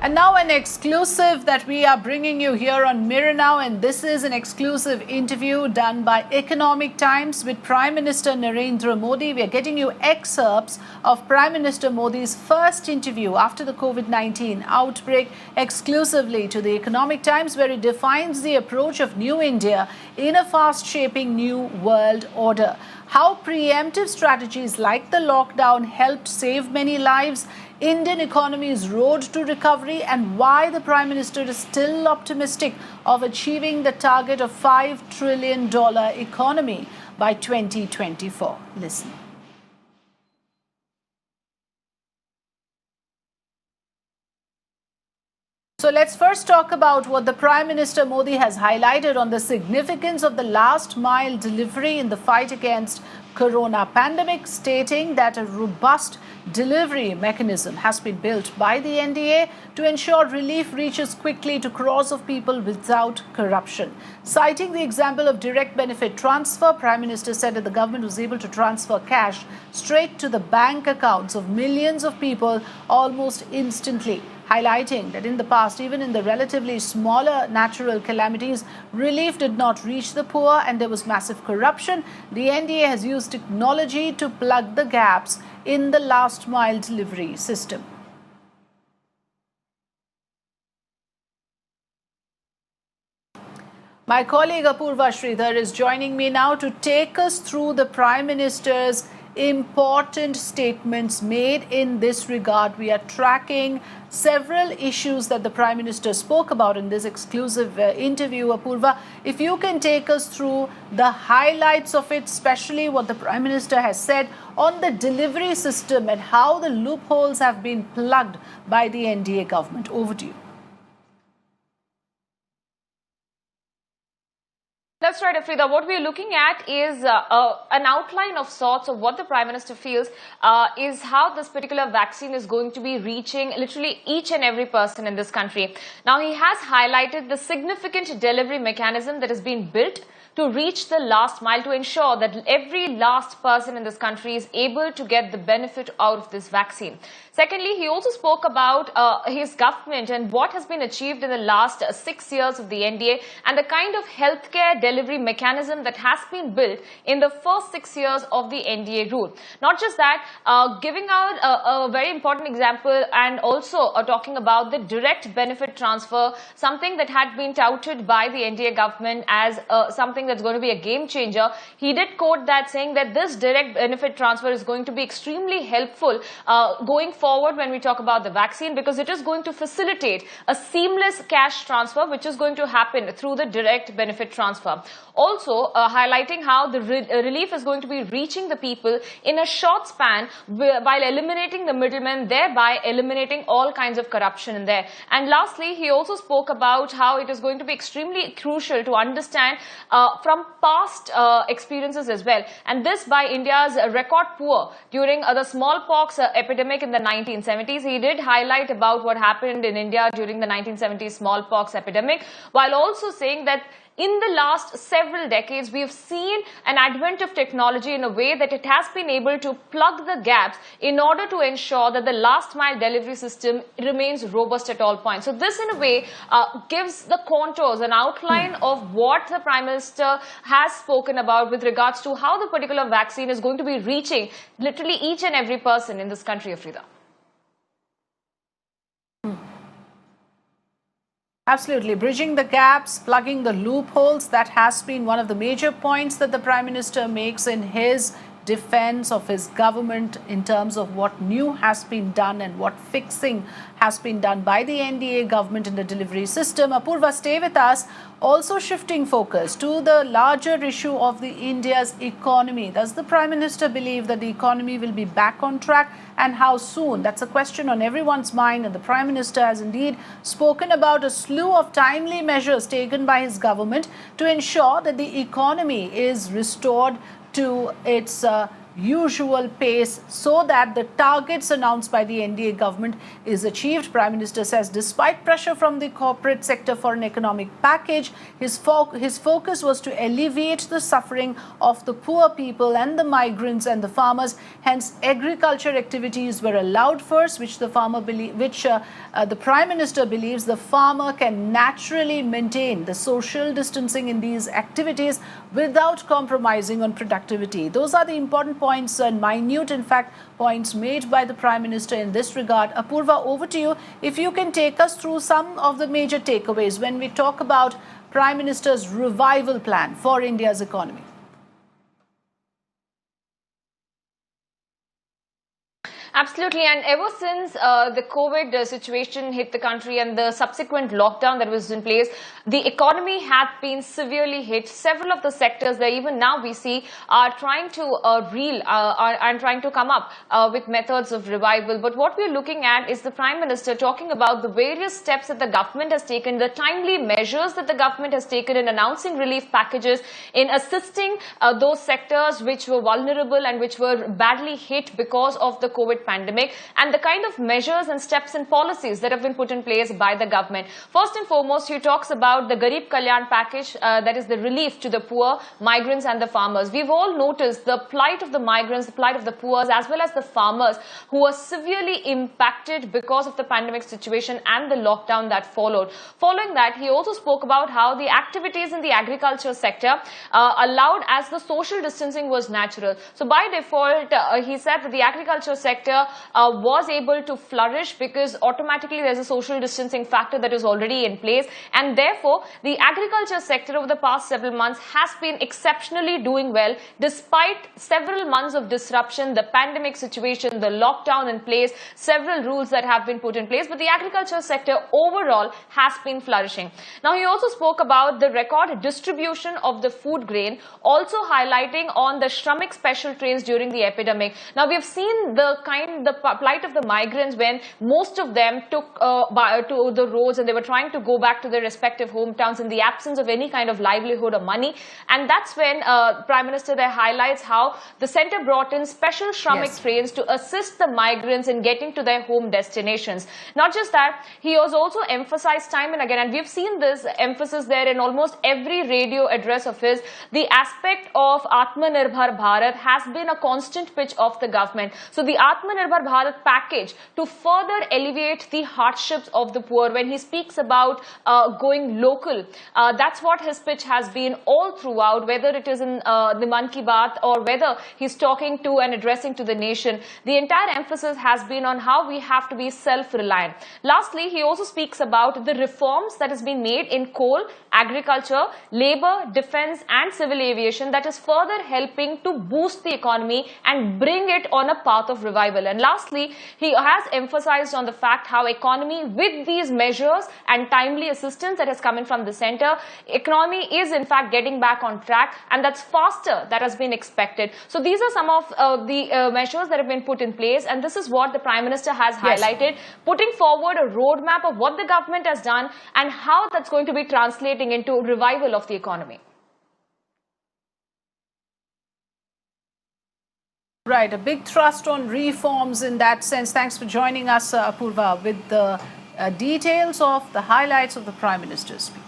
And now an exclusive that we are bringing you here on Mirror Now, and this is an exclusive interview done by Economic Times with Prime Minister Narendra Modi. We are getting you excerpts of Prime Minister Modi's first interview after the COVID-19 outbreak exclusively to the Economic Times, where it defines the approach of New India in a fast-shaping new world order. How preemptive strategies like the lockdown helped save many lives, Indian economy's road to recovery, and why the Prime Minister is still optimistic of achieving the target of $5 trillion economy by 2024. Listen. So let's first talk about what the Prime Minister Modi has highlighted on the significance of the last mile delivery in the fight against corona pandemic, stating that a robust delivery mechanism has been built by the NDA to ensure relief reaches quickly to crores of people without corruption. Citing the example of direct benefit transfer, Prime Minister said that the government was able to transfer cash straight to the bank accounts of millions of people almost instantly, highlighting that in the past, even in the relatively smaller natural calamities, relief did not reach the poor and there was massive corruption. The NDA has used technology to plug the gaps in the last mile delivery system. My colleague Apurva Sridhar is joining me now to take us through the Prime Minister's important statements made in this regard. We are tracking several issues that the Prime Minister spoke about in this exclusive interview. Apurva, if you can take us through the highlights of it, especially what the Prime Minister has said on the delivery system and how the loopholes have been plugged by the NDA government. Over to you. That's right, Afrida. What we're looking at is an outline of sorts of what the Prime Minister feels is how this particular vaccine is going to be reaching literally each and every person in this country. Now, he has highlighted the significant delivery mechanism that has been built to reach the last mile, to ensure that every last person in this country is able to get the benefit out of this vaccine. Secondly, he also spoke about his government and what has been achieved in the last 6 years of the NDA and the kind of healthcare delivery mechanism that has been built in the first 6 years of the NDA rule. Not just that, giving out a very important example and also talking about the direct benefit transfer, something that had been touted by the NDA government as something that's going to be a game changer. He did quote that, saying that this direct benefit transfer is going to be extremely helpful going forward when we talk about the vaccine, because it is going to facilitate a seamless cash transfer which is going to happen through the direct benefit transfer. Also highlighting how the relief is going to be reaching the people in a short span while eliminating the middlemen, thereby eliminating all kinds of corruption in there. And lastly, he also spoke about how it is going to be extremely crucial to understand from past experiences as well. And this by India's record poor during the smallpox epidemic in the 1970s. He did highlight about what happened in India during the 1970s smallpox epidemic, while also saying that in the last several decades, we have seen an advent of technology in a way that it has been able to plug the gaps in order to ensure that the last mile delivery system remains robust at all points. So this in a way gives the contours, an outline of what the Prime Minister has spoken about with regards to how the particular vaccine is going to be reaching literally each and every person in this country, Afrida. Absolutely. Bridging the gaps, plugging the loopholes, that has been one of the major points that the Prime Minister makes in his defense of his government in terms of what new has been done and what fixing has been done by the NDA government in the delivery system. Apurva, stay with us. Also shifting focus to the larger issue of the India's economy. Does the Prime Minister believe that the economy will be back on track, and how soon? That's a question on everyone's mind, and the Prime Minister has indeed spoken about a slew of timely measures taken by his government to ensure that the economy is restored to its usual pace so that the targets announced by the NDA government is achieved. Prime Minister says despite pressure from the corporate sector for an economic package, his focus was to alleviate the suffering of the poor people and the migrants and the farmers. Hence, agriculture activities were allowed first, which the Prime Minister believes the farmer can naturally maintain the social distancing in these activities without compromising on productivity. Those are the important points and minute, in fact, points made by the Prime Minister in this regard. Apurva, over to you. If you can take us through some of the major takeaways when we talk about Prime Minister's revival plan for India's economy. Absolutely, and ever since the COVID situation hit the country and the subsequent lockdown that was in place, the economy had been severely hit. Several of the sectors that even now we see are trying to and trying to come up with methods of revival. But what we're looking at is the Prime Minister talking about the various steps that the government has taken, the timely measures that the government has taken in announcing relief packages, in assisting those sectors which were vulnerable and which were badly hit because of the COVID pandemic, and the kind of measures and steps and policies that have been put in place by the government. First and foremost, he talks about the Garib Kalyan package, that is the relief to the poor, migrants and the farmers. We've all noticed the plight of the migrants, the plight of the poor, as well as the farmers who were severely impacted because of the pandemic situation and the lockdown that followed. Following that, he also spoke about how the activities in the agriculture sector allowed as the social distancing was natural. So by default, he said that the agriculture sector was able to flourish because automatically there's a social distancing factor that is already in place, and therefore the agriculture sector over the past several months has been exceptionally doing well despite several months of disruption, the pandemic situation, the lockdown in place, several rules that have been put in place, but the agriculture sector overall has been flourishing. Now he also spoke about the record distribution of the food grain, also highlighting on the Shramik special trains during the epidemic. Now we have seen the plight of the migrants when most of them took to the roads and they were trying to go back to their respective hometowns in the absence of any kind of livelihood or money. And that's when Prime Minister there highlights how the centre brought in special Shramik trains to assist the migrants in getting to their home destinations. Not just that, he has also emphasized time and again, and we've seen this emphasis there in almost every radio address of his, the aspect of Atmanirbhar Bharat has been a constant pitch of the government. So the Atmanirbhar Bharat package to further alleviate the hardships of the poor. When he speaks about going local, that's what his pitch has been all throughout, whether it is in the Mann Ki Baat or whether he's talking to and addressing to the nation. The entire emphasis has been on how we have to be self-reliant. Lastly, he also speaks about the reforms that has been made in coal, agriculture, labor, defense and civil aviation that is further helping to boost the economy and bring it on a path of revival. And lastly, he has emphasized on the fact how economy with these measures and timely assistance that has come in from the center, economy is in fact getting back on track, and that's faster than has been expected. So these are some of the measures that have been put in place, and this is what the Prime Minister has highlighted, putting forward a roadmap of what the government has done and how that's going to be translating into revival of the economy. Right, a big thrust on reforms in that sense. Thanks for joining us, Apurva, with the details of the highlights of the Prime Minister's speech.